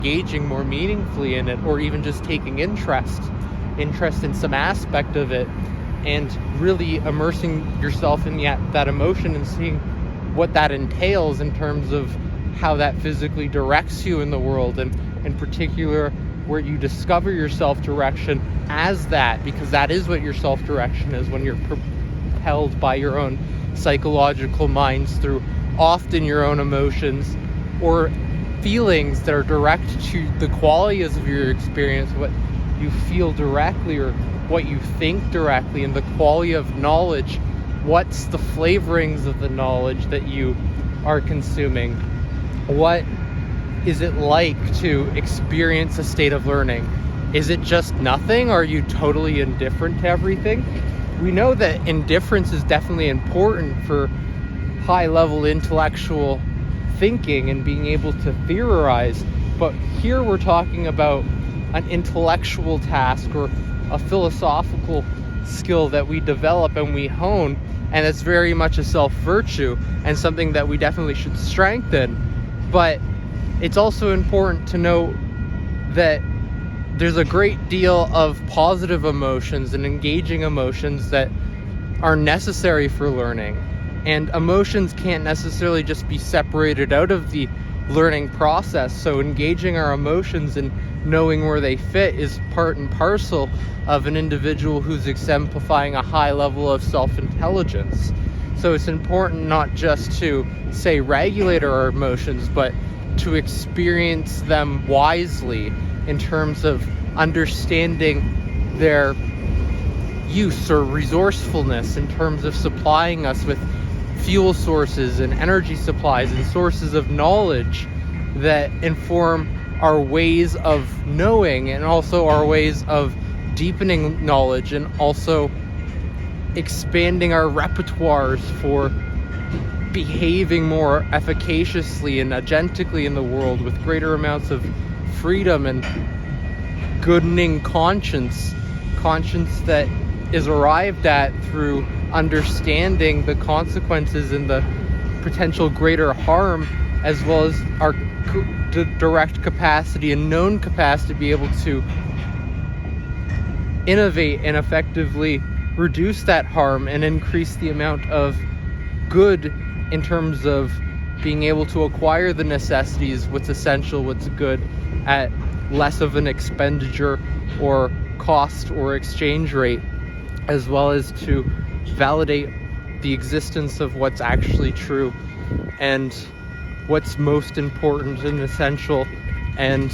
engaging more meaningfully in it, or even just taking interest in some aspect of it, and really immersing yourself in that emotion and seeing what that entails in terms of how that physically directs you in the world, and in particular where you discover your self-direction as that, because that is what your self-direction is, when you're propelled by your own psychological minds through often your own emotions or feelings that are direct to the qualities of your experience, what you feel directly or what you think directly, and the quality of knowledge. What's the flavorings of the knowledge that you are consuming? What is it like to experience a state of learning? Is it just nothing? Are you totally indifferent to everything? We know that indifference is definitely important for high-level intellectual thinking and being able to theorize, but here we're talking about an intellectual task or a philosophical skill that we develop and we hone, and it's very much a self-virtue and something that we definitely should strengthen. But it's also important to note that there's a great deal of positive emotions and engaging emotions that are necessary for learning, and emotions can't necessarily just be separated out of the learning process. So engaging our emotions and knowing where they fit is part and parcel of an individual who's exemplifying a high level of self-intelligence. So it's important not just to, say, regulate our emotions, but to experience them wisely in terms of understanding their use or resourcefulness, in terms of supplying us with fuel sources and energy supplies and sources of knowledge that inform our ways of knowing, and also our ways of deepening knowledge, and also expanding our repertoires for behaving more efficaciously and agentically in the world with greater amounts of freedom and goodening conscience that is arrived at through understanding the consequences and the potential greater harm, as well as our direct capacity and known capacity to be able to innovate and effectively reduce that harm and increase the amount of good in terms of being able to acquire the necessities, what's essential, what's good, at less of an expenditure or cost or exchange rate, as well as to validate the existence of what's actually true and what's most important and essential, and